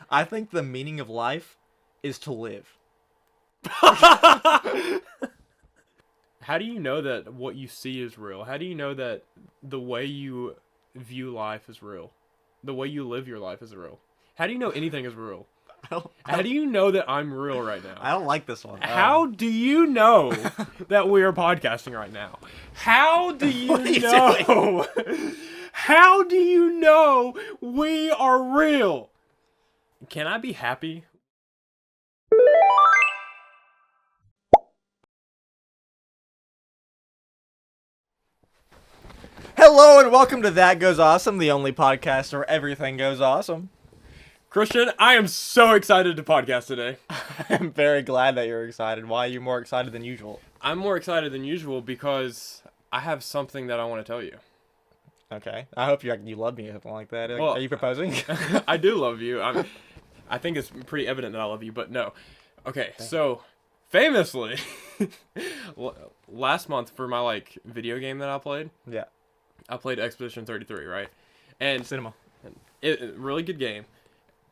I think the meaning of life is to live. How do you know that what you see is real? How do you know that the way you view life is real? The way you live your life is real? How do you know anything is real? How do you know that I'm real right now? I don't like this one. How do you know that we are podcasting right now? How do you What are you know? How do you know we are real? Can I be happy? Hello and welcome to That Goes Awesome, the only podcast where everything goes awesome. Christian, I am so excited to podcast today. I'm very glad that you're excited. Why are you more excited than usual? I'm more excited than usual because I have something that I want to tell you. Okay. I hope you love me or something like that. Well, Are you proposing? I do love you. I think it's pretty evident that I love you, but no. Okay, so famously, last month for my video game that I played, Yeah. I played Expedition 33, right? And Cinema. really good game.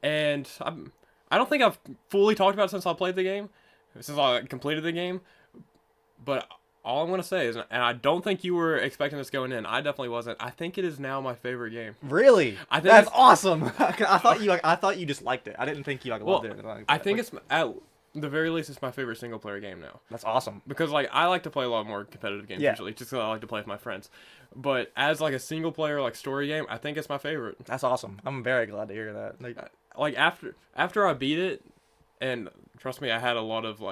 And I don't think I've fully talked about it since I played the game, since I completed the game. But all I'm gonna say is, and I don't think you were expecting this going in. I definitely wasn't. I think it is now my favorite game. Really? I think That's awesome. I thought you just liked it. I didn't think you loved it. I think it's at the very least it's my favorite single player game now. That's awesome. Because I like to play a lot more competitive games usually, just because I like to play with my friends. But as a single player story game, I think it's my favorite. That's awesome. I'm very glad to hear that. After I beat it, and trust me, I had a lot of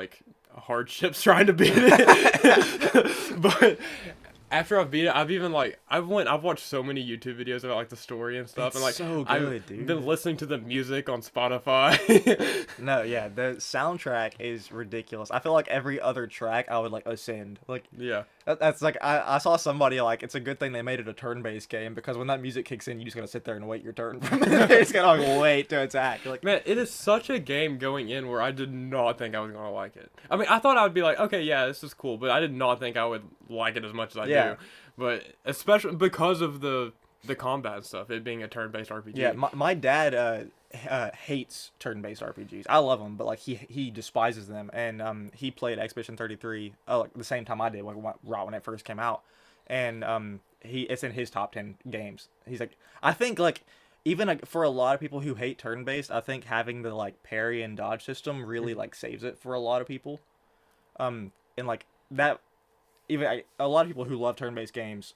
hardships trying to beat it. But after I beat it, I've watched so many YouTube videos about the story and stuff, It's so good, dude. I've been listening to the music on Spotify. No, yeah, the soundtrack is ridiculous. I feel like every other track I would ascend. Yeah. That's I saw somebody it's a good thing they made it a turn-based game because when that music kicks in, you just gotta sit there and wait your turn. You're just gotta wait to attack. Man, it is such a game going in where I did not think I was gonna like it. I mean, I thought I would be okay, yeah, this is cool, but I did not think I would like it as much as I do. But especially because of the combat and stuff, it being a turn-based RPG. Yeah, my dad hates turn-based RPGs. I love them, but he despises them. And he played Expedition 33 the same time I did, right when it first came out. And it's in his top 10 games. He's I think even for a lot of people who hate turn-based, I think having the parry and dodge system really saves it for a lot of people. And that even a lot of people who love turn-based games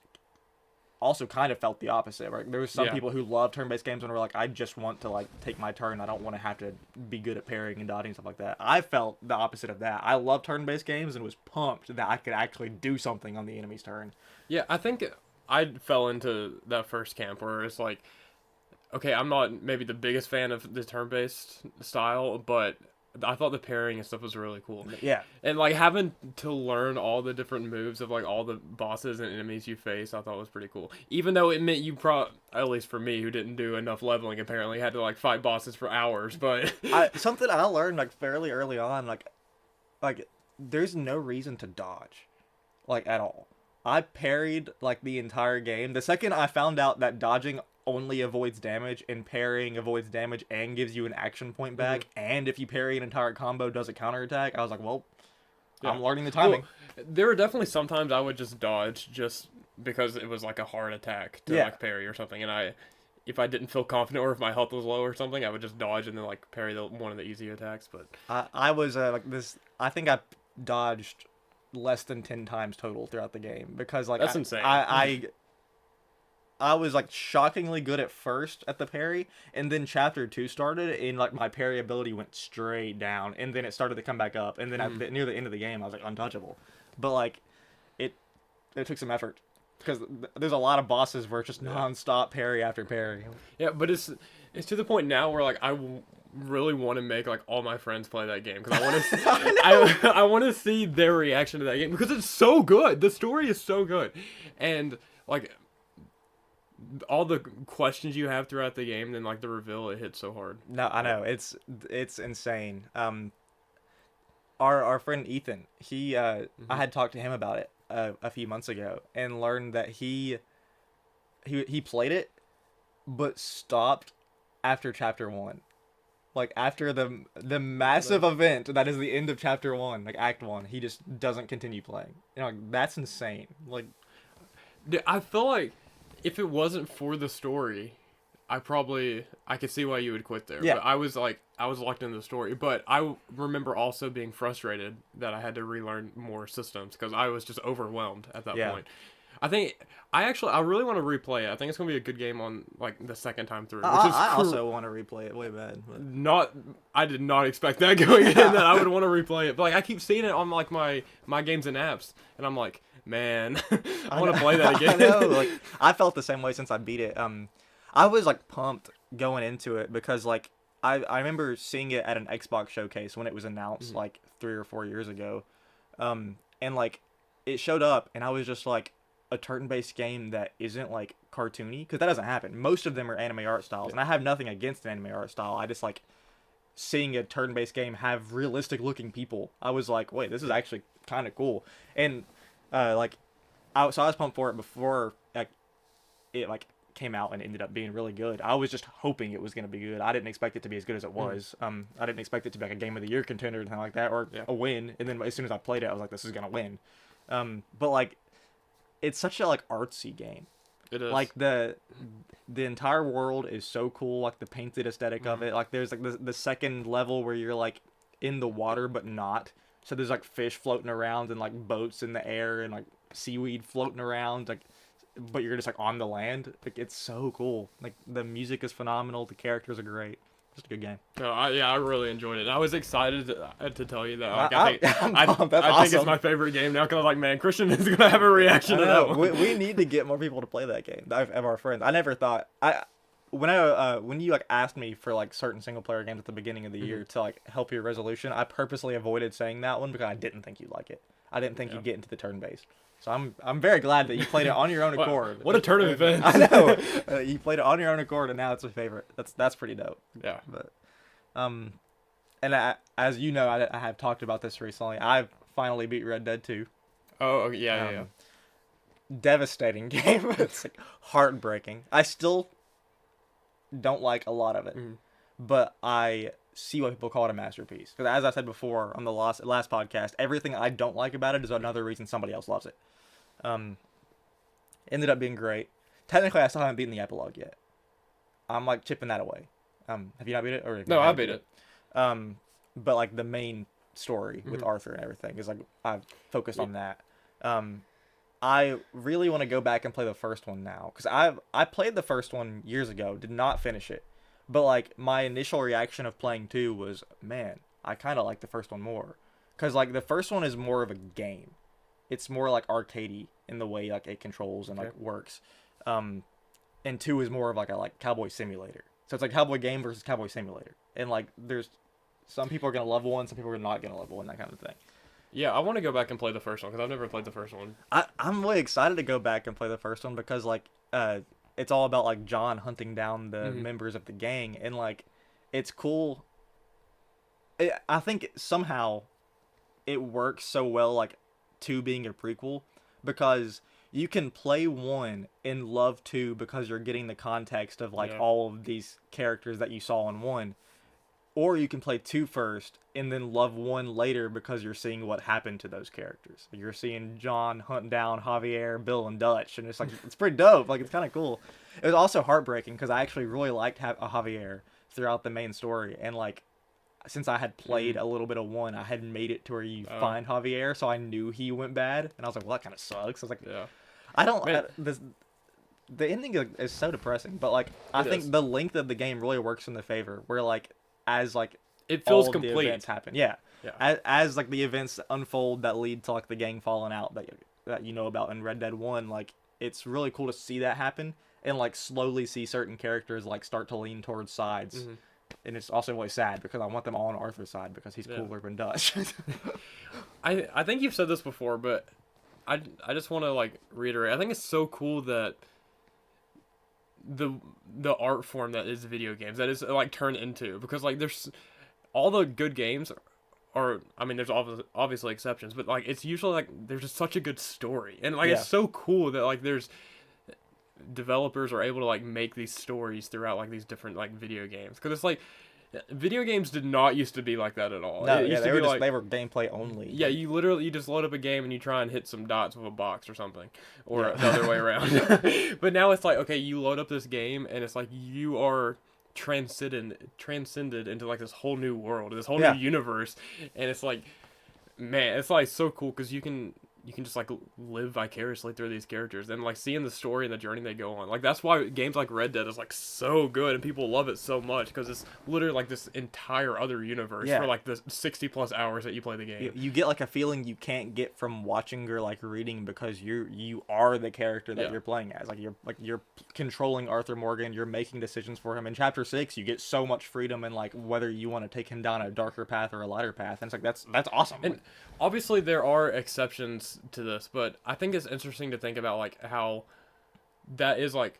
also kind of felt the opposite, right? There was some people who love turn-based games and were I just want to take my turn. I don't want to have to be good at parrying and dodging and stuff like that. I felt the opposite of that. I love turn-based games and was pumped that I could actually do something on the enemy's turn. Yeah, I think I fell into that first camp where it's okay, I'm not maybe the biggest fan of the turn-based style, but I thought the parrying and stuff was really cool. Yeah. And having to learn all the different moves of all the bosses and enemies you face, I thought was pretty cool. Even though it meant you at least for me who didn't do enough leveling, apparently had to fight bosses for hours, but something I learned fairly early on, there's no reason to dodge at all. I parried the entire game. The second I found out that dodging only avoids damage and parrying avoids damage and gives you an action point back, and if you parry an entire combo does a counterattack, I was I'm learning the timing. Well, there were definitely sometimes I would just dodge just because it was a hard attack to parry or something, and if I didn't feel confident or if my health was low or something, I would just dodge and then parry one of the easy attacks. But I was I think I dodged less than 10 times total throughout the game because that's insane. I was shockingly good at first at the parry, and then chapter 2 started and my parry ability went straight down, and then it started to come back up, and then near the end of the game I was untouchable. But it took some effort because there's a lot of bosses where it's just non-stop parry after parry. Yeah, but it's to the point now where I really want to make all my friends play that game because I want to I want to see their reaction to that game because it's so good. The story is so good, and all the questions you have throughout the game, then the reveal, it hits so hard. No, I know it's insane. Our friend Ethan, I had talked to him about it a few months ago and learned that he played it, but stopped after chapter 1. Like after the massive event that is the end of chapter 1, like act 1, he just doesn't continue playing. You know, like, that's insane. Like Dude, I feel like if it wasn't for the story, I could see why you would quit there. Yeah. But I was locked into the story. But remember also being frustrated that I had to relearn more systems because I was just overwhelmed at that Yeah. point. I really want to replay it. I think it's gonna be a good game on like the second time through. Which I also want to replay it way bad. But. I did not expect that going in that I would want to replay it. But like I keep seeing it on like my games and apps, and I'm like, man, I want to play that again. I know, like I felt the same way since I beat it. I was like pumped going into it because like I remember seeing it at an Xbox showcase when it was announced like 3 or 4 years ago, and like it showed up and I was just like a turn-based game that isn't like cartoony because that doesn't happen. Most of them are anime art styles, and I have nothing against an anime art style. I just like seeing a turn-based game have realistic-looking people. I was like, wait, this is actually kind of cool, and like I was pumped for it before like it like came out and ended up being really good. I was just hoping it was going to be good. I didn't expect it to be as good as it was. I didn't expect it to be like a game of the year contender or anything like that, or a win. And then as soon as I played it, I was like, this is going to win. But like, it's such a like artsy game. It is. Like the entire world is so cool. Like the painted aesthetic of it. Like there's like the second level where you're like in the water but not. So there's like fish floating around and like boats in the air and like seaweed floating around. Like, but you're just like on the land. Like it's so cool. Like the music is phenomenal. The characters are great. Just a good game. No, I really enjoyed it. I was excited to tell you that. Like, I'm I pumped. That's think it's awesome. my favorite game now because I'm like, man, Christian is gonna have a reaction I to know. that one. We need to get more people to play that game of our friends. I never thought when you like asked me for like certain single player games at the beginning of the year to like help your resolution, I purposely avoided saying that one because I didn't think you'd like it. I didn't think you'd get into the turn based. So I'm very glad that you played it on your own accord. What a turn of events! I know. You played it on your own accord, and now it's a favorite. That's pretty dope. Yeah. But and as you know, I have talked about this recently. I've finally beat Red Dead 2. Oh, okay, yeah. Devastating game. It's like heartbreaking. I still don't like a lot of it, but I see why people call it a masterpiece. Because as I said before on the last podcast, everything I don't like about it is another reason somebody else loves it. Ended up being great. Technically, I still haven't beaten the epilogue yet. I'm like chipping that away. Have you not beat it? Or No, I beat it. But like the main story with Arthur and everything is like I've focused on that. I really want to go back and play the first one now because I played the first one years ago, did not finish it, but like my initial reaction of playing 2 was, man, I kind of like the first one more because like the first one is more of a game. It's more like arcadey in the way like it controls and like works, and 2 is more of like a like cowboy simulator. So it's like cowboy game versus cowboy simulator, and like there's some people are gonna love one, some people are not gonna love one, that kind of thing. Yeah, I want to go back and play the first one because I've never played the first one. I'm really excited to go back and play the first one because like it's all about like John hunting down the members of the gang, and like it's cool. I think somehow it works so well, like 2 being a prequel, because you can play 1 and love 2 because you're getting the context of like all of these characters that you saw in 1. Or you can play 2 first and then love 1 later because you're seeing what happened to those characters. You're seeing John hunt down Javier, Bill, and Dutch, and it's like it's pretty dope. Like it's kind of cool. It was also heartbreaking because I actually really liked Javier throughout the main story, and like since I had played a little bit of 1, I had made it to where you find Javier, so I knew he went bad, and I was like, well, that kind of sucks. I was like, I don't. The ending is so depressing, but like I think the length of the game really works in the favor. Where like as like it feels all complete. The events happen, as like the events unfold that lead to like the gang falling out that you know about in Red Dead 1, like it's really cool to see that happen and like slowly see certain characters like start to lean towards sides. And it's also really sad because I want them all on Arthur's side because he's cooler than Dutch. I think you've said this before, but I just want to like reiterate. I think it's so cool that the art form that is video games that is like turned into, because like there's all the good games are, I mean there's obviously exceptions, but like it's usually like there's just such a good story, and like it's so cool that like there's developers are able to like make these stories throughout like these different like video games, because it's like Video games did not used to be like that at all. No, It yeah, used they to were be just like, they were gameplay only. yeah, you just load up a game and you try and hit some dots with a box or something, or Yeah. the other way around. But now it's like, okay, you load up this game and it's like you are transcended into like this whole new world, this whole Yeah. new universe, and it's like, man, it's like so cool because you can just like live vicariously through these characters and like seeing the story and the journey they go on. Like that's why games like Red Dead is like so good and people love it so much because it's literally like this entire other universe Yeah. for like the 60+ hours that you play the game. You get like a feeling you can't get from watching or like reading because you are the character that Yeah. you're playing as. You're controlling Arthur Morgan. You're making decisions for him. In Chapter 6, you get so much freedom in like whether you want to take him down a darker path or a lighter path. And it's like that's awesome. And obviously there are exceptions to this, but I think it's interesting to think about like how that is like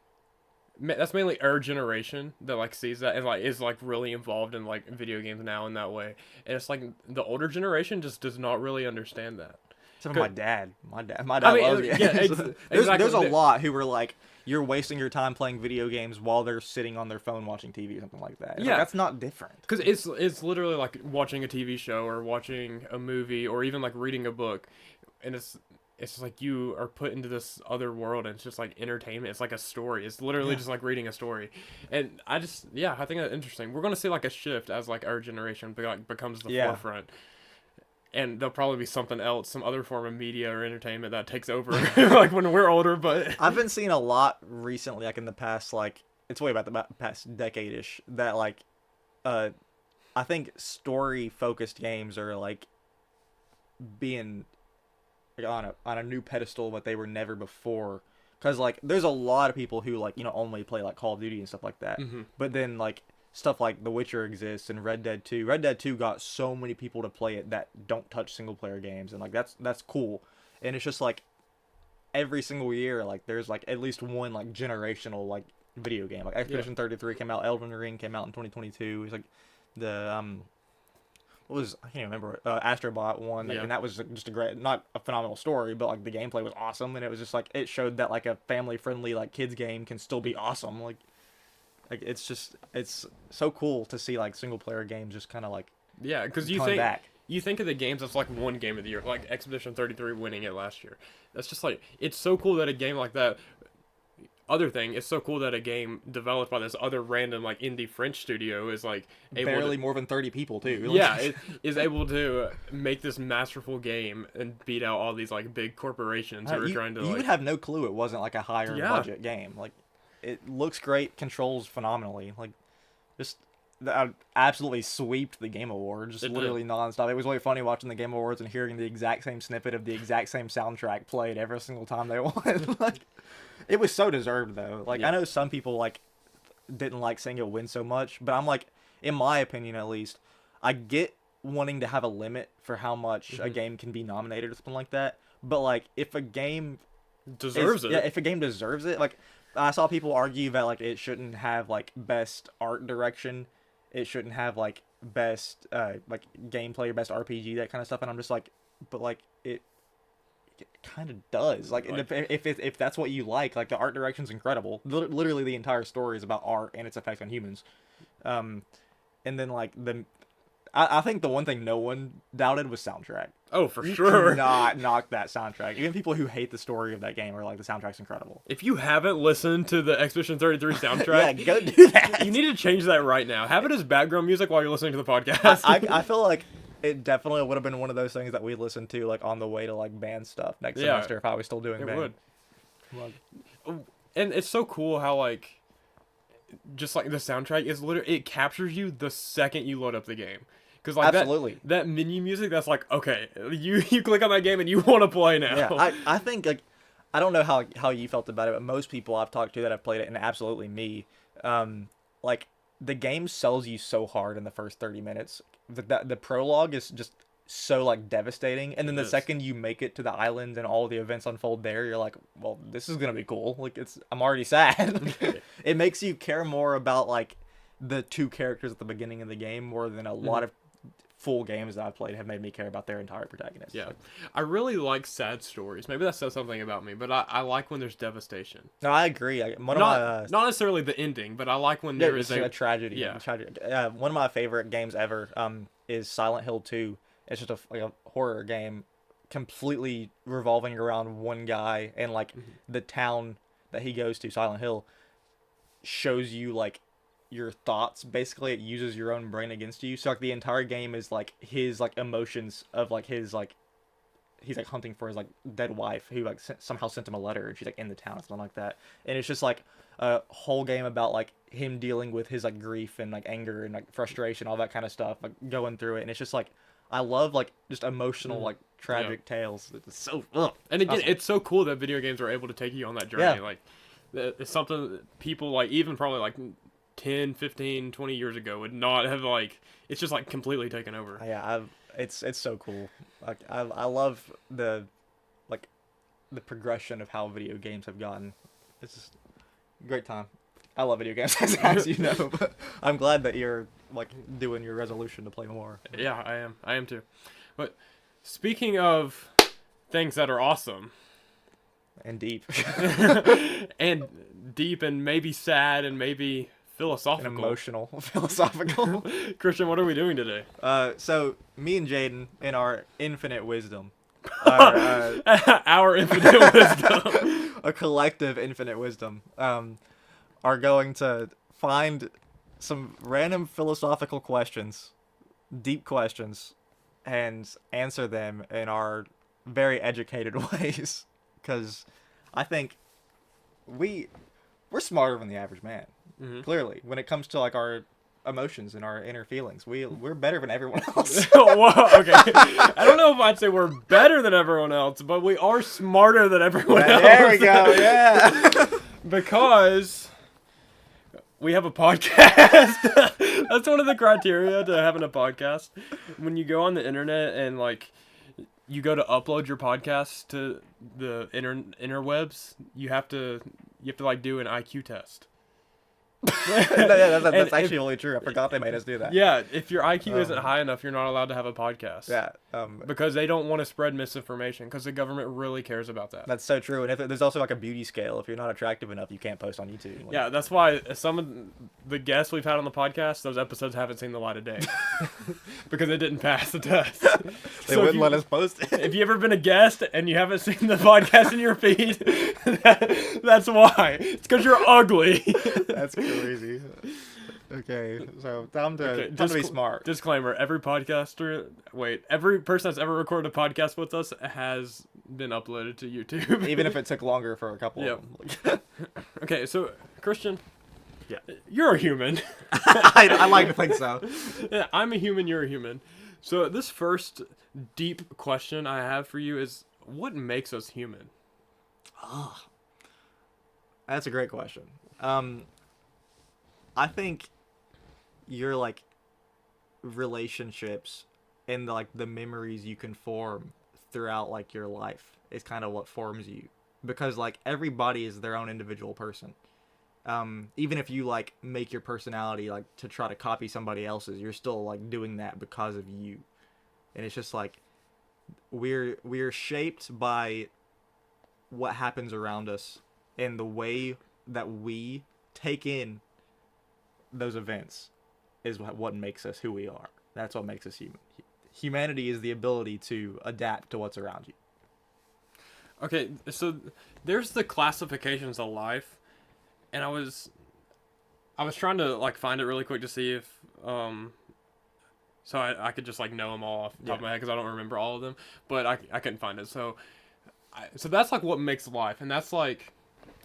that's mainly our generation that like sees that and like is like really involved in like video games now in that way. And it's like the older generation just does not really understand that. Except for my dad. My dad I mean, loves games. yeah, there's a exactly. lot who were like, you're wasting your time playing video games while they're sitting on their phone watching TV or something like that. It's like, Yeah. that's not different. Because it's literally like watching a TV show or watching a movie or even like reading a book, and it's just like you are put into this other world and it's just like entertainment. It's like a story. It's literally Yeah. just like reading a story, and I think that's interesting. We're gonna see like a shift as like our generation becomes the Yeah. forefront. And there'll probably be something else, some other form of media or entertainment that takes over, like when we're older. But I've been seeing a lot recently, like in the past, like it's way about the past decade-ish, that like, I think story-focused games are like being like, on a new pedestal that they were never before. Cause like there's a lot of people who like only play like Call of Duty and stuff like that, but then like stuff like The Witcher exists and Red Dead 2. Red Dead 2 got so many people to play it that don't touch single player games, and like that's cool. And it's just like every single year like there's like at least one like generational like video game. Like Expedition 33 came out, Elden Ring came out in 2022. It's like the what was, I can't even remember, Astrobot one, Yeah. and that was just a great, not a phenomenal story, but like the gameplay was awesome, and it was just like it showed that like a family friendly like kids game can still be awesome. Like it's so cool to see like single player games just kind of like yeah, because you coming think back. you think of the games as like one game of the year, like Expedition 33 winning it last year. That's just like, it's so cool that a game like that. Other thing, it's so cool that a game developed by this other random like indie French studio is like able Barely to, more than 30 people too. yeah, it is able to make this masterful game and beat out all these like big corporations who are trying to you like. would have no clue it wasn't like a higher Yeah. budget game. Like it looks great, controls phenomenally. Like just I absolutely sweeped the Game Awards, just It did. literally nonstop. It was really funny watching the Game Awards and hearing the exact same snippet of the exact same soundtrack played every single time they won. Like it was so deserved though. Like Yeah. I know some people like didn't like seeing it win so much, but I'm like, in my opinion at least, I get wanting to have a limit for how much a game can be nominated or something like that. But like if a game deserves it. yeah, if a game deserves it, like I saw people argue that like it shouldn't have like best art direction, it shouldn't have like best like gameplay or best RPG, that kind of stuff, and I'm just like, but like it kind of does. Like Like- if that's what you like the art direction's incredible. Literally the entire story is about art and its effect on humans. And then like I think the one thing no one doubted was soundtrack. Oh, for You sure. cannot knock that soundtrack. Even people who hate the story of that game are like, the soundtrack's incredible. If you haven't listened to the Expedition 33 Yeah, soundtrack, go do that. you need to change that right now. Have it as background music while you're listening to the podcast. I feel like it definitely would have been one of those things that we listened to like on the way to like band stuff next Yeah. semester if I was still doing It band. would. Like, And it's so cool how like just like the soundtrack is literally, it captures you the second you load up the game. Because like Absolutely. that menu music, that's like, okay, you click on that game and you want to play now. yeah, I think like I don't know how you felt about it, but most people I've talked to that have played it, and absolutely me, like the game sells you so hard in the first 30 minutes. The prologue is just so like devastating, and then It the is. second you make it to the island and all the events unfold there, you're like, well, this is gonna be cool. Like I'm already sad. It makes you care more about like the two characters at the beginning of the game more than a lot of full games that I've played have made me care about their entire protagonist. Yeah, I really like sad stories. Maybe that says something about me, but I like when there's devastation. No, I agree. Not necessarily the ending, but I like when there is a tragedy. Yeah. Tragedy. One of my favorite games ever is Silent Hill 2. It's just a horror game completely revolving around one guy, and like the town that he goes to, Silent Hill, shows you like your thoughts. Basically, it uses your own brain against you. So like the entire game is like his like emotions of like his like he's like hunting for his like dead wife who like somehow sent him a letter, and she's like in the town, something like that. And it's just like a whole game about like him dealing with his like grief and like anger and like frustration, all that kind of stuff, like going through it. And it's just like I love like just emotional like tragic tales. It's so and again, awesome. it's so cool that video games are able to take you on that journey. Yeah. Like it's something that people like even probably like 10, 15, 20 years ago would not have like it's just like completely taken over. Yeah, it's so cool. Like I love the progression of how video games have gotten. It's just a great time. I love video games, as you know. But I'm glad that you're like doing your resolution to play more. Yeah, I am too. But speaking of things that are awesome And deep. and deep and maybe sad and maybe philosophical, And emotional, philosophical. Christian, what are we doing today? So me and Jaden, in our infinite wisdom, our, Our infinite wisdom. a collective infinite wisdom, are going to find some random philosophical questions, deep questions, and answer them in our very educated ways. Because I think we're smarter than the average man. Mm-hmm. Clearly, when it comes to like our emotions and our inner feelings, we're better than everyone else. Whoa, okay. I don't know if I'd say we're better than everyone else, but we are smarter than everyone else. There we go. Yeah. Because we have a podcast. That's one of the criteria to having a podcast. When you go on the internet and like you go to upload your podcast to the interwebs, you have to like do an IQ test. That's actually only true. I forgot they made us do that. Yeah, if your IQ isn't high enough, you're not allowed to have a podcast. Yeah. Because they don't want to spread misinformation, because the government really cares about that. That's so true. And if there's also like a beauty scale. If you're not attractive enough, you can't post on YouTube. Like, Yeah, that's why some of the guests we've had on the podcast, those episodes haven't seen the light of day. Because they didn't pass the test. they wouldn't let us post it. If you've ever been a guest and you haven't seen the podcast in your feed, that's why. It's because you're ugly. That's crazy. Okay, so time to be smart. Disclaimer: every person that's ever recorded a podcast with us has been uploaded to YouTube, Even if it took longer for a couple of them. Okay, so Christian, Yeah, you're a human. I like to think so. Yeah, I'm a human. You're a human. So this first deep question I have for you is, what makes us human? That's a great question. I think your like relationships and the memories you can form throughout like your life is kind of what forms you, because like everybody is their own individual person. Even if you like make your personality like to try to copy somebody else's, you're still like doing that because of you. And it's just like we're shaped by what happens around us, and the way that we take in those events is what makes us who we are. That's what makes us human. Humanity is the ability to adapt to what's around you. Okay, so there's the classifications of life, and I was trying to like find it really quick to see if so I could just like know them all off the top of my head because I don't remember all of them, but I couldn't find it. So that's like what makes life, and that's like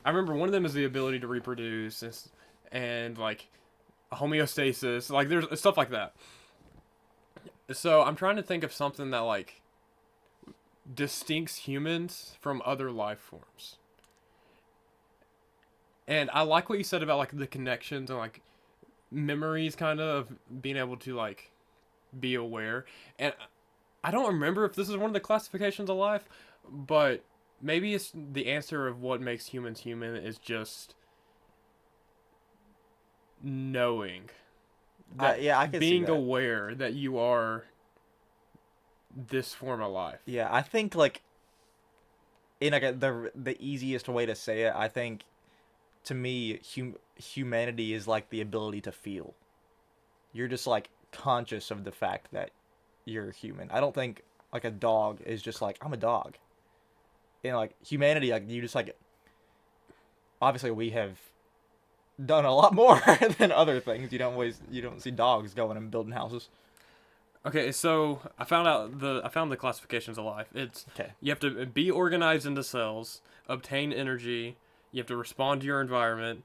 I remember one of them is the ability to reproduce and like homeostasis, like there's stuff like that. So I'm trying to think of something that like distincts humans from other life forms. And I like what you said about like the connections and like memories, kind of being able to like be aware. And I don't remember if this is one of the classifications of life, but maybe it's the answer of what makes humans human is just knowing that I can being see that. aware that you are this form of life. Yeah, I think like in like the easiest way to say it, I think to me humanity is like the ability to feel. You're just like conscious of the fact that you're human. I don't think like a dog is just like I'm a dog. And like humanity, like you just like obviously we have done a lot more than other things. You don't see dogs going and building houses. Okay, so I found the classifications of life. It's Okay. you have to be organized into cells, obtain energy, you have to respond to your environment,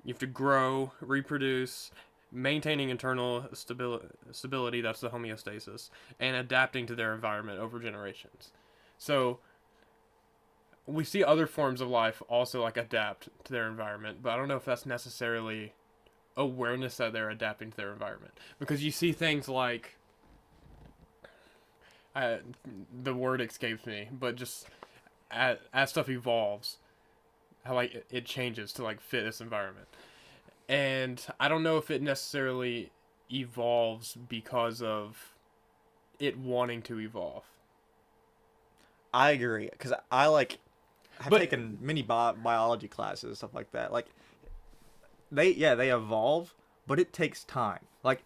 you have to grow, reproduce, maintaining internal stability, that's the homeostasis, and adapting to their environment over generations. So we see other forms of life also like adapt to their environment, but I don't know if that's necessarily awareness that they're adapting to their environment. Because you see things like the word escapes me, but just as stuff evolves, how like it changes to like fit this environment. And I don't know if it necessarily evolves because of it wanting to evolve. I agree because I like have But taken many biology classes stuff like that. Like they evolve, but it takes time. Like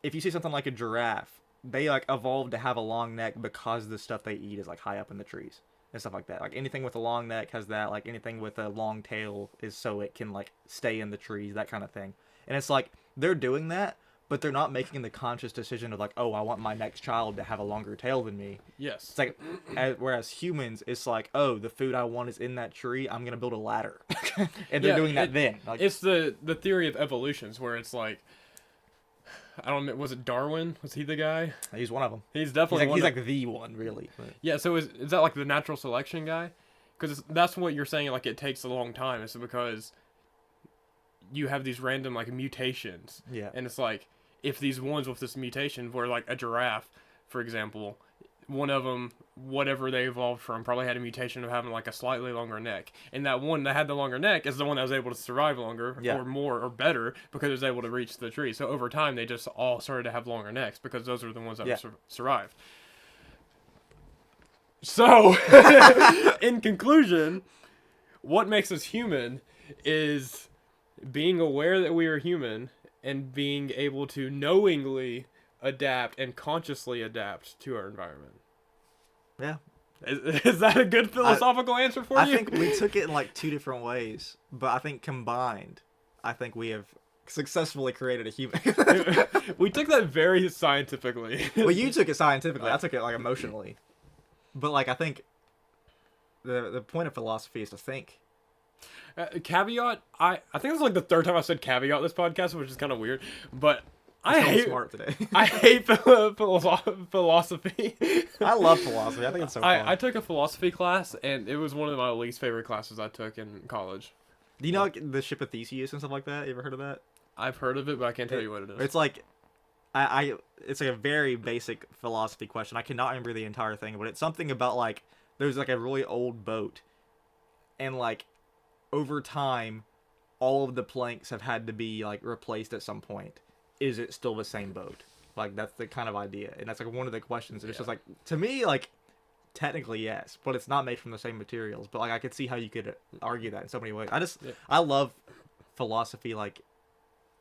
if you see something like a giraffe, they like evolved to have a long neck because the stuff they eat is like high up in the trees and stuff like that. Like anything with a long neck has that. Like anything with a long tail is so it can like stay in the trees, that kind of thing. And it's like they're doing that, but they're not making the conscious decision of like, oh, I want my next child to have a longer tail than me. yes, It's like, whereas humans, it's like, oh, the food I want is in that tree. I'm gonna build a ladder, and they're doing that then. Like, it's the theory of evolutions where it's like I don't know, was it Darwin? Was he the guy? he's one of them. He's definitely He's one. like the one, really. Yeah, so is that like the natural selection guy? Because that's what you're saying. Like it takes a long time. It's because you have these random like mutations, Yeah. and it's like if these ones with this mutation were like a giraffe, for example, one of them, whatever they evolved from, probably had a mutation of having like a slightly longer neck, and that one that had the longer neck is the one that was able to survive longer Yeah. or more or better because it was able to reach the tree. So over time, they just all started to have longer necks because those were the ones that Yeah. survived. So, in conclusion, what makes us human is being aware that we are human and being able to knowingly adapt and consciously adapt to our environment. Yeah. Is that a good philosophical answer for you? I think we took it in like two different ways, but I think combined, I think we have successfully created a human. We took that very scientifically. Well, you took it scientifically. I took it like emotionally. But like I think the point of philosophy is to think. Caveat, I think it's like the third time I said caveat this podcast, which is kind of weird, but I I'm hate smart today. I hate philosophy. I love philosophy. I think it's so fun. I took a philosophy class, and it was one of my least favorite classes I took in college. Do you know like the ship of Theseus and stuff like that? You ever heard of that? I've heard of it, but I can't tell you what it is. It's like it's like a very basic philosophy question. I cannot remember the entire thing, but it's something about like there's like a really old boat, and like over time, all of the planks have had to be like replaced at some point. Is it still the same boat? Like that's the kind of idea, and that's like one of the questions. And it's just like to me, like technically yes, but it's not made from the same materials. But like I could see how you could argue that in so many ways. I love philosophy. Like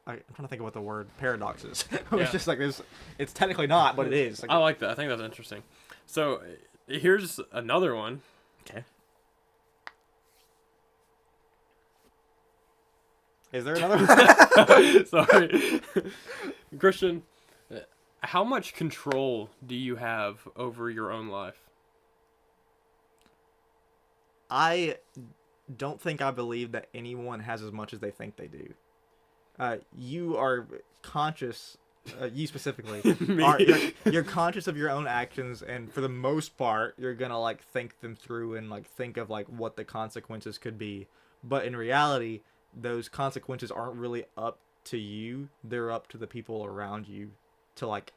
I'm trying to think of what the word paradox is. It's just like this. It's technically not, but it is. Like, I like that. I think that's interesting. So here's another one. okay. Is there another one? Sorry. Christian, how much control do you have over your own life? I don't think I believe that anyone has as much as they think they do. You are conscious, you specifically, you're conscious of your own actions, and for the most part, you're gonna like think them through and like think of like what the consequences could be. But in reality, those consequences aren't really up to you. They're up to the people around you to like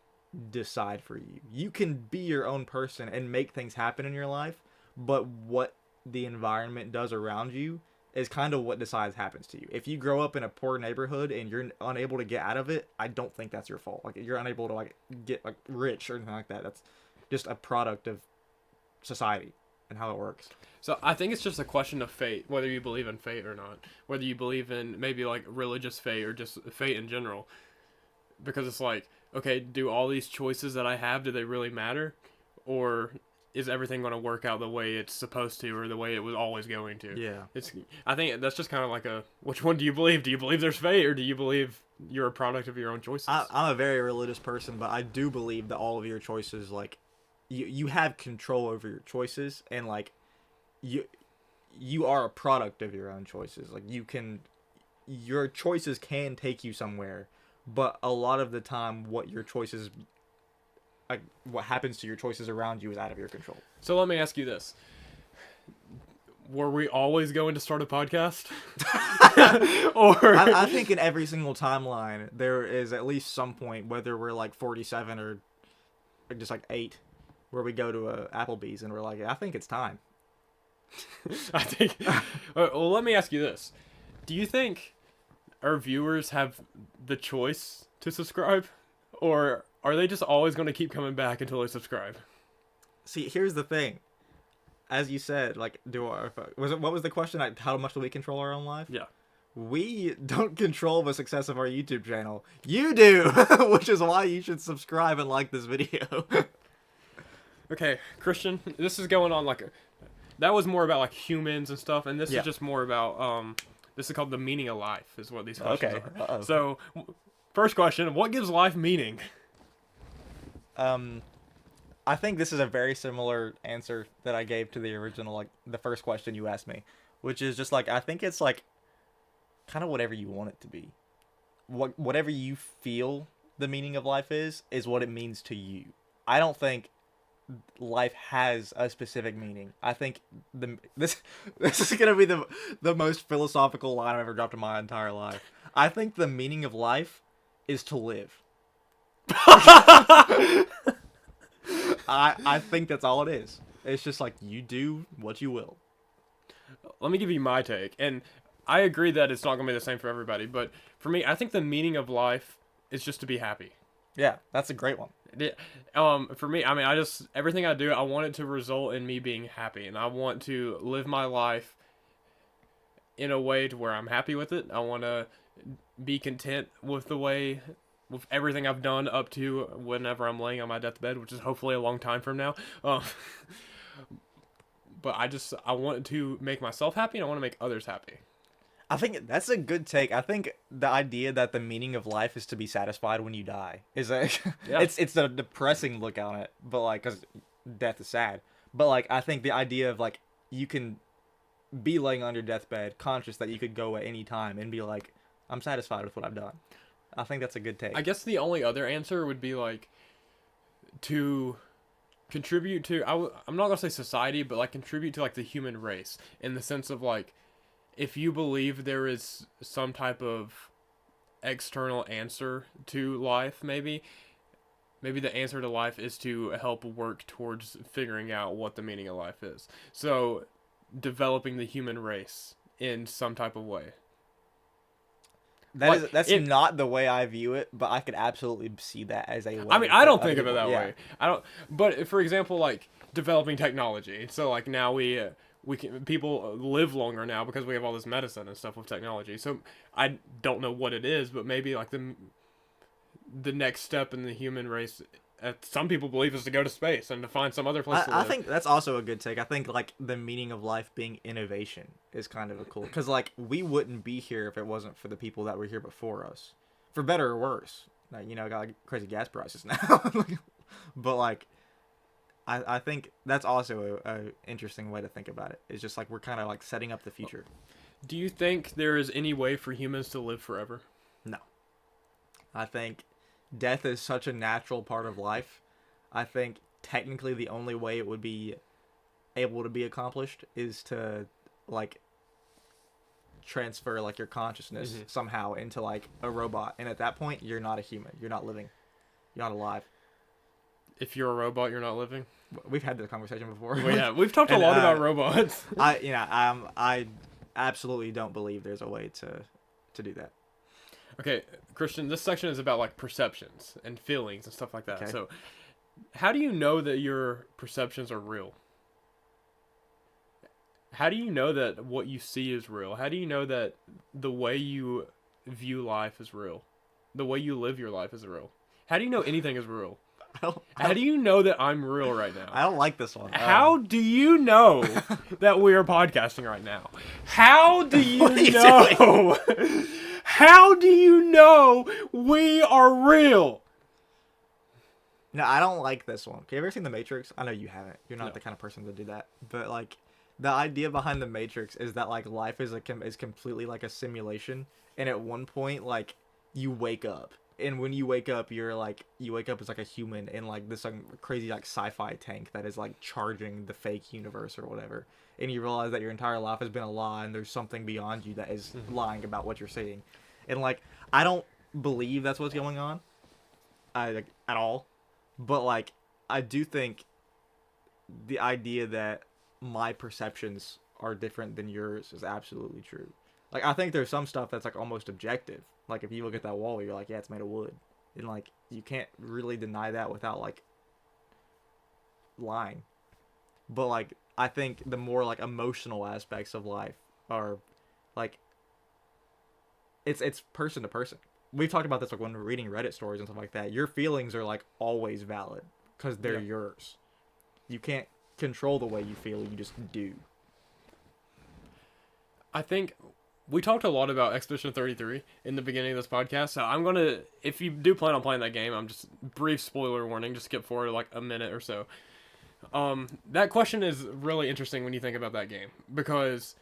decide for you. You can be your own person and make things happen in your life, but what the environment does around you is kind of what decides happens to you. If you grow up in a poor neighborhood and you're unable to get out of it, I don't think that's your fault. Like you're unable to like get like rich or anything like that. just a product of society and how it works. So I think it's just a question of fate, whether you believe in fate or not, whether you believe in maybe like religious fate or just fate in general. Because it's like, okay, do all these choices that I have, do they really matter? Or is everything going to work out the way it's supposed to, or the way it was always going to? Yeah. I think that's just kind of like which one do you believe? Do you believe there's fate, or do you believe you're a product of your own choices? I'm a very religious person, but I do believe that all of your choices, like, you have control over your choices, and like, you are a product of your own choices. Like, your choices can take you somewhere, but a lot of the time, what happens to your choices around you is out of your control. So let me ask you this. Were we always going to start a podcast? Or I think in every single timeline, there is at least some point, whether we're like 47 or just like 8, where we go to a Applebee's and we're like, I think it's time. I think. Well, let me ask you this: do you think our viewers have the choice to subscribe, or are they just always going to keep coming back until they subscribe? See, here's the thing. As you said, like, what was the question? Like, how much do we control our own life? Yeah. We don't control the success of our YouTube channel. You do, which is why you should subscribe and like this video. Okay, Christian, this is going on that was more about like humans and stuff, and this Yeah. is just more about this is called the meaning of life, is what these questions Okay. are. Uh-oh. So, first question: what gives life meaning? I think this is a very similar answer that I gave to the original, like, the first question you asked me, which is just like, I think it's like kind of whatever you want it to be. Whatever you feel the meaning of life is what it means to you. I don't think life has a specific meaning. I think this is gonna be the most philosophical line I've ever dropped in my entire life. I think the meaning of life is to live. I think that's all it is. It's just like, you do what you will. Let me give you my take, and I agree that it's not going to be the same for everybody, but for me, I think the meaning of life is just to be happy. Yeah, that's a great one. For me, I mean, everything I do, I want it to result in me being happy, and I want to live my life in a way to where I'm happy with it. I want to be content with with everything I've done up to whenever I'm laying on my deathbed, which is hopefully a long time from now. But I want to make myself happy, and I want to make others happy. I think that's a good take. I think the idea that the meaning of life is to be satisfied when you die is Yeah. it's a depressing look on it, but like, because death is sad. But like, I think the idea of like, you can be laying on your deathbed, conscious that you could go at any time and be like, I'm satisfied with what I've done. I think that's a good take. I guess the only other answer would be like to contribute to I'm not gonna say society, but like contribute to like the human race, in the sense of like, if you believe there is some type of external answer to life, maybe the answer to life is to help work towards figuring out what the meaning of life is. So developing the human race in some type of way. That's not the way I view it, but I could absolutely see that as a way. I mean, I don't think of it that yeah. way. I don't. But for example, like developing technology. So like now people live longer now because we have all this medicine and stuff with technology. So I don't know what it is, but maybe like the next step in the human race, some people believe, is to go to space and to find some other place to live. I think that's also a good take. I think like the meaning of life being innovation is kind of a cool, because like, we wouldn't be here if it wasn't for the people that were here before us, for better or worse. Like, got like crazy gas prices now, but like, I think that's also a interesting way to think about it. It's just like, we're kind of like setting up the future. Do you think there is any way for humans to live forever? No. I think death is such a natural part of life. I think technically the only way it would be able to be accomplished is to like transfer like your consciousness somehow into like a robot, and at that point you're not a human, you're not living, you're not alive. If you're a robot, you're not living. We've had this conversation before. Well, yeah, we've talked a lot about robots. I absolutely don't believe there's a way to do that. Okay, Christian, this section is about like perceptions and feelings and stuff like that. Okay. So how do you know that your perceptions are real? How do you know that what you see is real? How do you know that the way you view life is real? The way you live your life is real? How do you know anything is real? How do you know that I'm real right now? I don't like this one. How do you know that we are podcasting right now? How do you What are you know? How do you know we are real? No, I don't like this one. Have you ever seen The Matrix? I know you haven't. You're not No. the kind of person to do that. But like, the idea behind The Matrix is that like life is is completely like a simulation, and at one point like you wake up, and when you wake up, you wake up as like a human in like this like, crazy like sci-fi tank that is like charging the fake universe or whatever, and you realize that your entire life has been a lie, and there's something beyond you that is lying about what you're seeing, and like I don't believe that's what's going on, like at all. But like I do think the idea that my perceptions are different than yours is absolutely true. Like I think there's some stuff that's like almost objective. Like if you look at that wall, you're like, yeah, it's made of wood, and like you can't really deny that without like lying. But like I think the more like emotional aspects of life are like it's person to person. We've talked about this like when we're reading Reddit stories and stuff like that. Your feelings are like always valid because they're yours. You can't control the way you feel, you just do. I think we talked a lot about Expedition 33 in the beginning of this podcast, so I'm going to, if you do plan on playing that game, I'm just, brief spoiler warning, just skip forward like a minute or so. That question is really interesting when you think about that game, because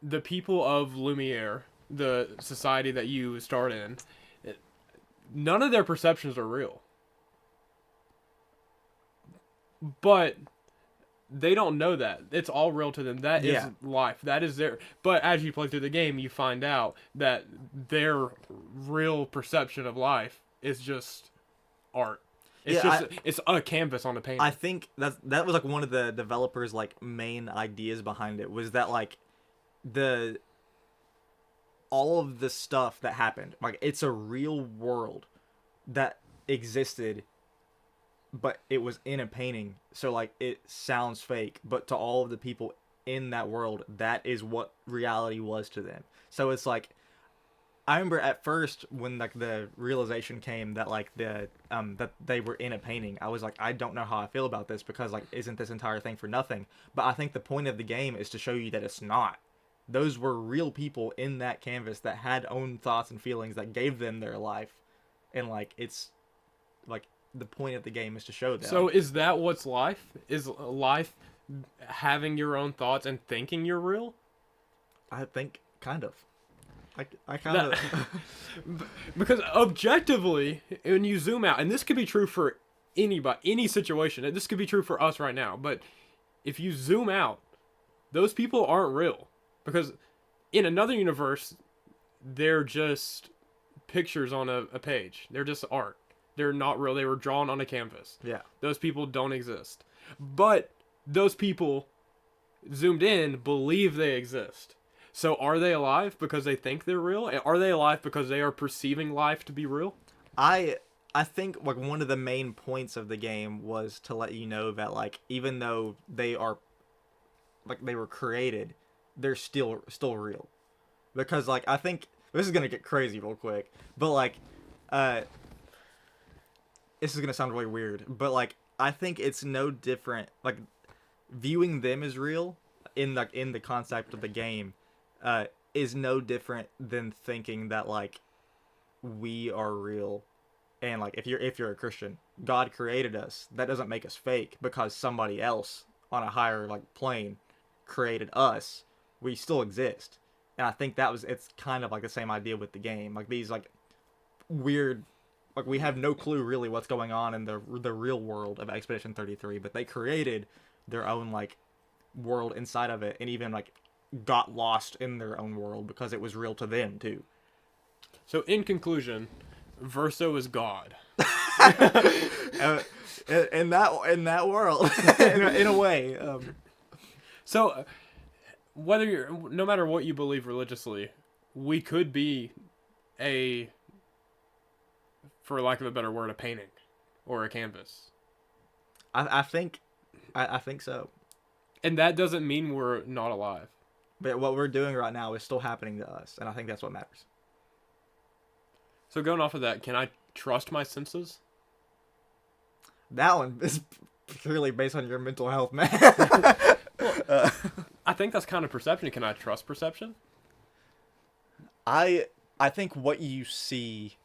the people of Lumiere, the society that you start in, none of their perceptions are real. But they don't know that. It's all real to them. That is life. That is their... But as you play through the game, you find out that their real perception of life is just art. It's it's a canvas on a painting. I think that was like one of the developers' like main ideas behind it, was that like all of the stuff that happened, like it's a real world that existed, but it was in a painting, so like it sounds fake, but to all of the people in that world, that is what reality was to them. So it's like, I remember at first when like the realization came that like that they were in a painting, I was like, I don't know how I feel about this, because like isn't this entire thing for nothing? But I think the point of the game is to show you that it's not. Those were real people in that canvas that had own thoughts and feelings that gave them their life, and like it's like the point of the game is to show them. So is that what's life? Is life having your own thoughts and thinking you're real? I think kind of. I kind of because objectively, when you zoom out, and this could be true for anybody, any situation, and this could be true for us right now, but if you zoom out, those people aren't real, because in another universe, they're just pictures on a page. They're just art. They're not real. They were drawn on a canvas. Yeah. Those people don't exist. But those people, zoomed in, believe they exist. So are they alive because they think they're real? Are they alive because they are perceiving life to be real? I think like one of the main points of the game was to let you know that like even though they are like they were created, they're still real. Because like I think this is gonna get crazy real quick, but like this is gonna sound really weird, but like I think it's no different, like viewing them as real in the concept of the game is no different than thinking that like we are real, and like if you're a Christian, God created us. That doesn't make us fake because somebody else on a higher like plane created us. We still exist. And I think it's kind of like the same idea with the game. Like these like weird, like we have no clue really what's going on in the real world of Expedition 33, but they created their own like world inside of it, and even like got lost in their own world because it was real to them too. So in conclusion, Verso is God. In that world, in a way. So no matter what you believe religiously, we could be for lack of a better word, a painting. or a canvas. I think so. And that doesn't mean we're not alive. But what we're doing right now is still happening to us, and I think that's what matters. So going off of that, can I trust my senses? That one is purely based on your mental health, man. I think that's kind of perception. Can I trust perception? I think what you see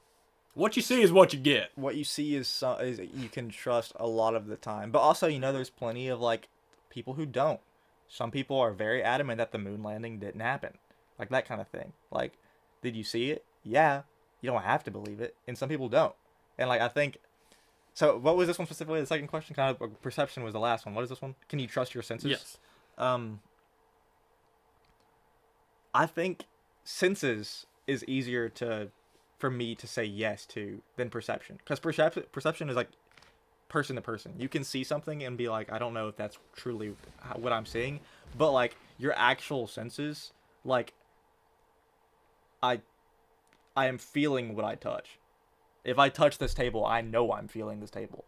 What you see is what you get. is you can trust a lot of the time, but also there's plenty of like people who don't. Some people are very adamant that the moon landing didn't happen, like that kind of thing. Like, did you see it? Yeah, you don't have to believe it, and some people don't. And like I think, so what was this one specifically? The second question, kind of perception was the last one. What is this one? Can you trust your senses? Yes. I think senses is easier for me to say yes to than perception, because perception is like person to person. You can see something and be like, I don't know if that's truly what I'm seeing, but like your actual senses, like I am feeling what I touch. If I touch this table, I know I'm feeling this table.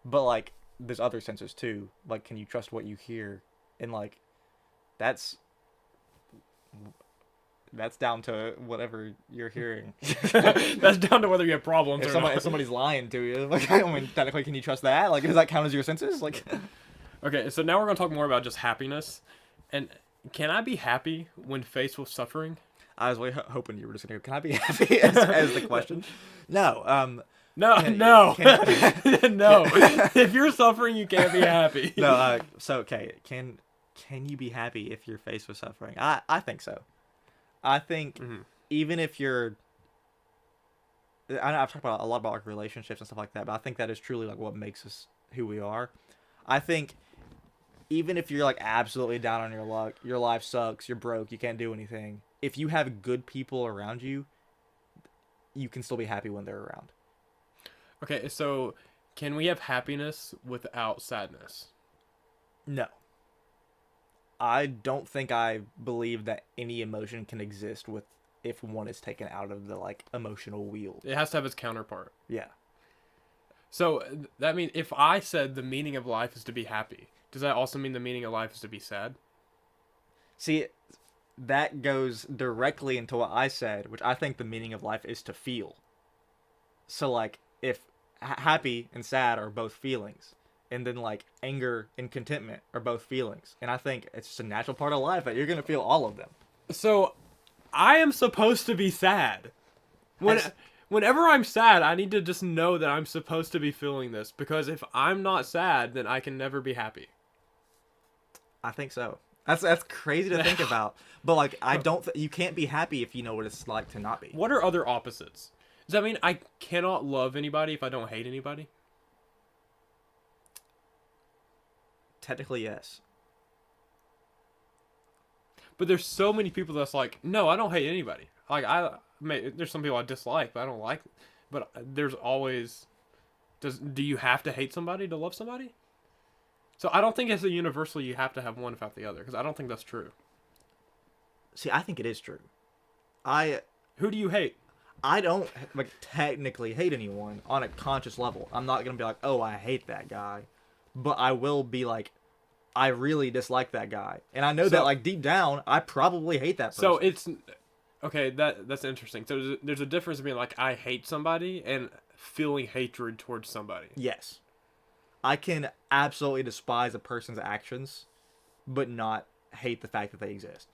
But like there's other senses too. Like, can you trust what you hear? And like that's down to whatever you're hearing. That's down to whether you have problems If or not. somebody's lying to you, like, I mean, technically, can you trust that? Like, does that count as your senses? Like, Okay, so now we're going to talk more about just happiness. And can I be happy when faced with suffering? I was really hoping you were just gonna go, can I be happy as the question? No. No, Can- no, can- no. If you're suffering, you can't be happy. No. So okay, can you be happy if you're faced with suffering? I think so. I think even if you're, I know I've talked about a lot about like relationships and stuff like that, but I think that is truly like what makes us who we are. I think even if you're like absolutely down on your luck, your life sucks, you're broke, you can't do anything. If you have good people around you, you can still be happy when they're around. Okay, so can we have happiness without sadness? No. I don't think I believe that any emotion can exist with if one is taken out of the like emotional wheel. It has to have its counterpart. Yeah. So that means if I said the meaning of life is to be happy, does that also mean the meaning of life is to be sad? See, that goes directly into what I said, which I think the meaning of life is to feel. So like if happy and sad are both feelings, and then like anger and contentment are both feelings, and I think it's just a natural part of life that you're gonna feel all of them. So I am supposed to be sad. As- Whenever I'm sad, I need to just know that I'm supposed to be feeling this, because if I'm not sad, then I can never be happy. I think so. That's crazy to think about, but like I don't. You can't be happy if you know what it's like to not be. What are other opposites? Does that mean I cannot love anybody if I don't hate anybody? Technically, yes. But there's so many people that's like, no, I don't hate anybody. Like there's some people I dislike, but I don't like. But there's always, do you have to hate somebody to love somebody? So I don't think it's a universal you have to have one without the other, because I don't think that's true. See, I think it is true. Who do you hate? I don't like technically hate anyone on a conscious level. I'm not gonna be like, oh, I hate that guy, but I will be like, I really dislike that guy, and I know that like deep down, I probably hate that person. So it's okay. That's interesting. So there's a difference between like I hate somebody and feeling hatred towards somebody. Yes, I can absolutely despise a person's actions, but not hate the fact that they exist,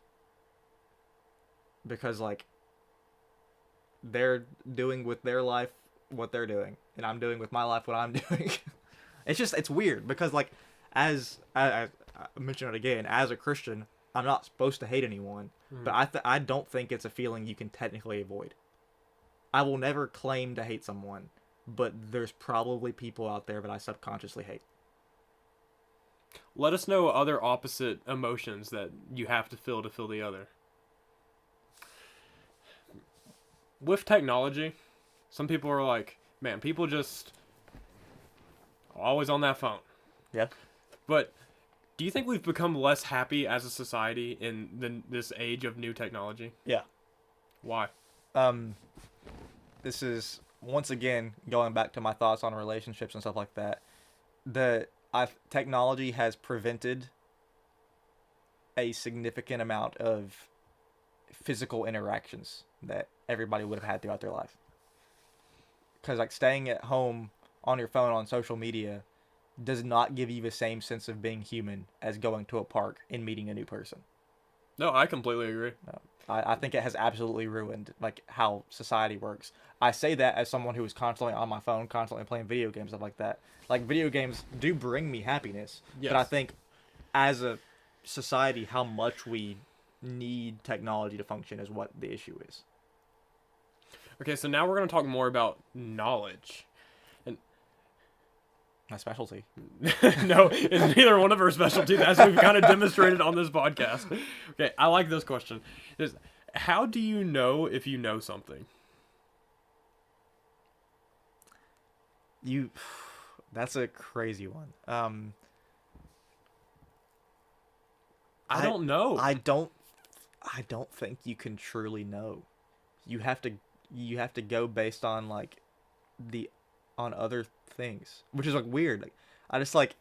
because like they're doing with their life what they're doing, and I'm doing with my life what I'm doing. It's weird because like as I mention it again, as a Christian, I'm not supposed to hate anyone, but I don't think it's a feeling you can technically avoid. I will never claim to hate someone, but there's probably people out there that I subconsciously hate. Let us know other opposite emotions that you have to feel the other. With technology, some people are like, man, people just always on that phone. Yeah. But do you think we've become less happy as a society in this age of new technology? Yeah. Why? This is once again, going back to my thoughts on relationships and stuff like that, technology has prevented a significant amount of physical interactions that everybody would have had throughout their life. Because like staying at home on your phone on social media does not give you the same sense of being human as going to a park and meeting a new person. No, I completely agree. No. I think it has absolutely ruined like how society works. I say that as someone who is constantly on my phone, constantly playing video games, stuff like that. Like video games do bring me happiness, Yes. but I think as a society, how much we need technology to function is what the issue is. Okay, so now we're going to talk more about knowledge. My specialty. No, it's neither one of our specialties, as we've kind of demonstrated on this podcast. Okay, I like this question. How do you know if you know something? That's a crazy one. I don't know. I don't think you can truly know. You have to go based on like on other things, which is like weird. Like I just like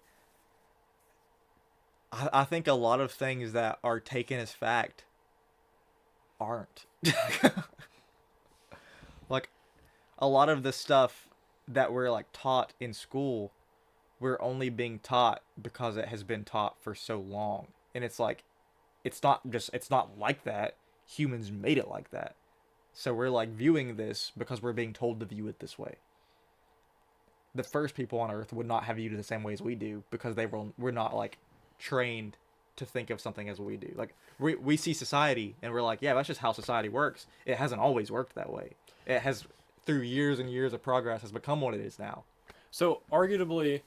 I think a lot of things that are taken as fact aren't. Like a lot of the stuff that we're like taught in school, we're only being taught because it has been taught for so long. And it's like it's not like that. Humans made it like that. So we're like viewing this because we're being told to view it this way. The first people on Earth would not have viewed it the same way as we do because we're not like trained to think of something as we do. Like we see society and we're like, yeah, that's just how society works. It hasn't always worked that way. It has through years and years of progress has become what it is now. So arguably,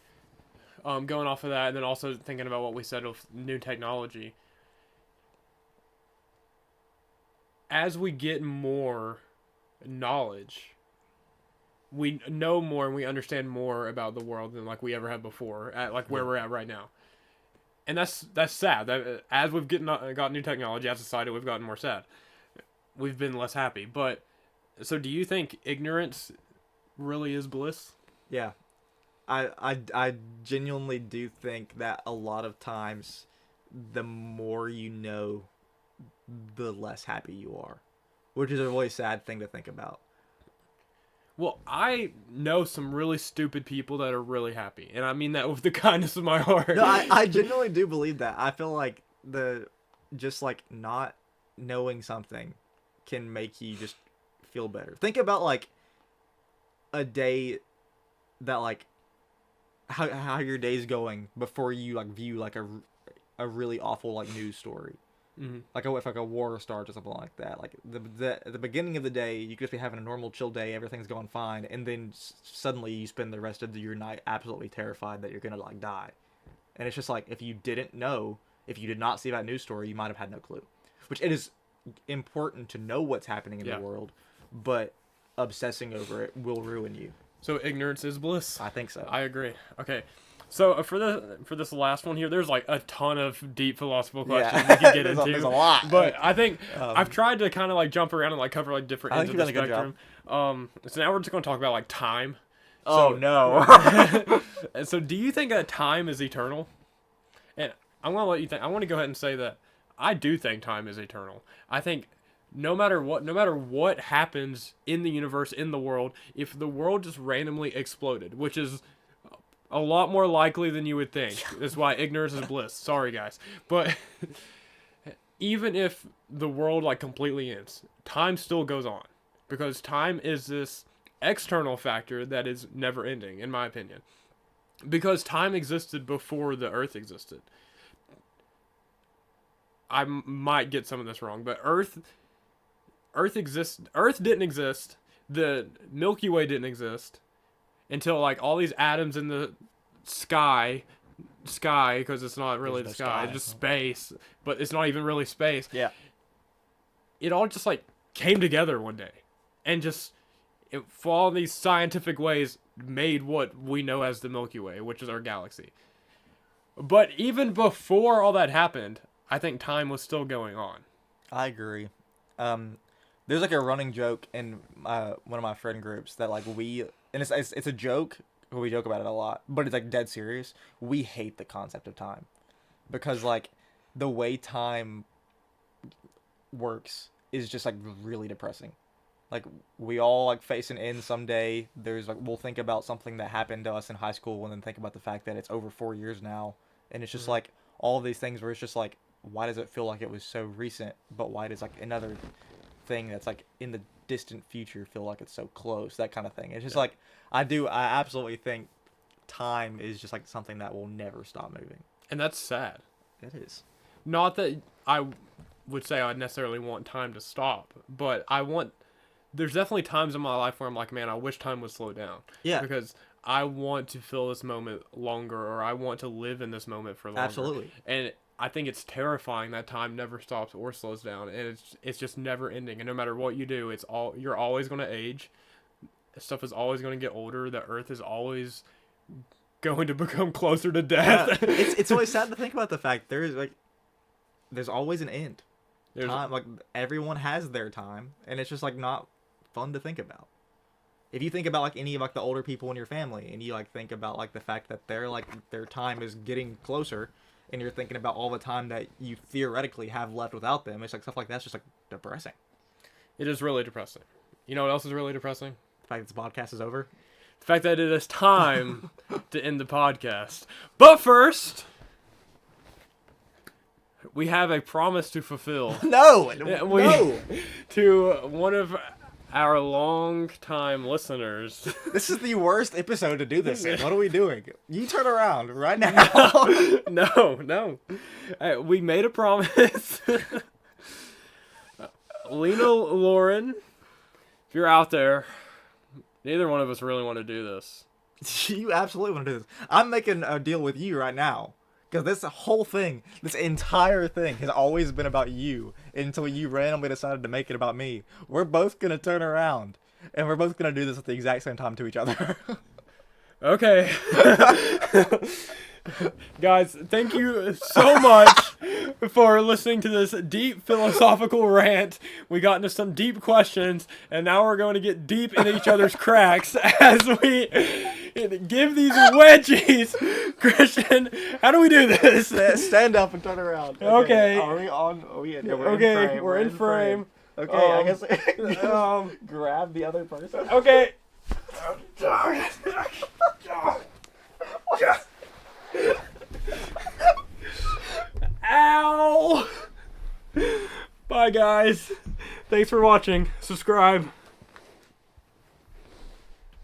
going off of that, and then also thinking about what we said with new technology, as we get more knowledge, we know more and we understand more about the world than like we ever have before, at like where we're at right now. And that's sad. That as we've got new technology, as a society, we've gotten more sad. We've been less happy. But so, do you think ignorance really is bliss? Yeah, I genuinely do think that a lot of times, the more you know, the less happy you are, which is a really sad thing to think about. Well, I know some really stupid people that are really happy, and I mean that with the kindness of my heart. No, I genuinely do believe that. I feel like just like not knowing something can make you just feel better. Think about like a day that like how your day's going before you like view like a really awful like news story. Mm-hmm. Like if like a war starts or something like that. Like at the beginning of the day, you could just be having a normal chill day, everything's going fine, and then suddenly you spend the rest of your night absolutely terrified that you're gonna like die. And it's just like if you did not see that news story, you might have had no clue. Which it is important to know what's happening in the world, but obsessing over it will ruin you. So ignorance is bliss. I think so. I agree. Okay. So for this last one here, there's like a ton of deep philosophical questions we can get into. There's a lot. But I think I've tried to kind of like jump around and like cover like different ends of the spectrum. So now we're just going to talk about like time. Oh no. So do you think that time is eternal? And I'm going to let you think. I want to go ahead and say that I do think time is eternal. I think no matter what happens in the universe, in the world, if the world just randomly exploded, which is a lot more likely than you would think. That's why ignorance is bliss. Sorry, guys. But even if the world like completely ends, time still goes on. Because time is this external factor that is never ending, in my opinion. Because time existed before the Earth existed. I might get some of this wrong, but Earth didn't exist. The Milky Way didn't exist. Until like all these atoms in the sky because it's not really the sky, it's just space, but it's not even really space. Yeah. It all just like came together one day, and just for all these scientific ways made what we know as the Milky Way, which is our galaxy. But even before all that happened, I think time was still going on. I agree. There's like a running joke in one of my friend groups that like and it's a joke. We joke about it a lot, but it's like dead serious. We hate the concept of time because like the way time works is just like really depressing. Like we all like face an end someday. There's like we'll think about something that happened to us in high school and then think about the fact that it's over 4 years now, and it's just like all of these things where it's just like why does it feel like it was so recent, but why does like another thing that's like in the distant future feel like it's so close, that kind of thing. It's just like I absolutely think time is just like something that will never stop moving. And that's sad. It is. Not that I would say I necessarily want time to stop, but there's definitely times in my life where I'm like, man, I wish time would slow down. Yeah. Because I want to feel this moment longer, or I want to live in this moment for longer. Absolutely. And I think it's terrifying that time never stops or slows down, and it's just never ending. And no matter what you do, you're always going to age. Stuff is always going to get older. The earth is always going to become closer to death. Yeah. It's always sad to think about the fact there's always an end. Time, like everyone has their time, and it's just like not fun to think about. If you think about like any of like the older people in your family, and you like think about like the fact that their time is getting closer, and you're thinking about all the time that you theoretically have left without them, it's like stuff like that's just like depressing. It is really depressing. You know what else is really depressing? The fact that this podcast is over. The fact that it is time to end the podcast. But first, we have a promise to fulfill. No. To one of our long-time listeners. This is the worst episode to do this in. What are we doing? You turn around right now. No. We made a promise. Lena, Lauren, if you're out there, neither one of us really want to do this. You absolutely want to do this. I'm making a deal with you right now. Because this whole thing, this entire thing has always been about you until you randomly decided to make it about me. We're both going to turn around, and we're both going to do this at the exact same time to each other. Okay. Guys, thank you so much for listening to this deep philosophical rant. We got into some deep questions, and now we're going to get deep in each other's cracks as we give these wedgies. Christian, how do we do this? Stand up and turn around. Okay. Are we on? Oh, yeah, We're in frame. Okay, I guess grab the other person. Okay. Ow! Bye, guys. Thanks for watching. Subscribe.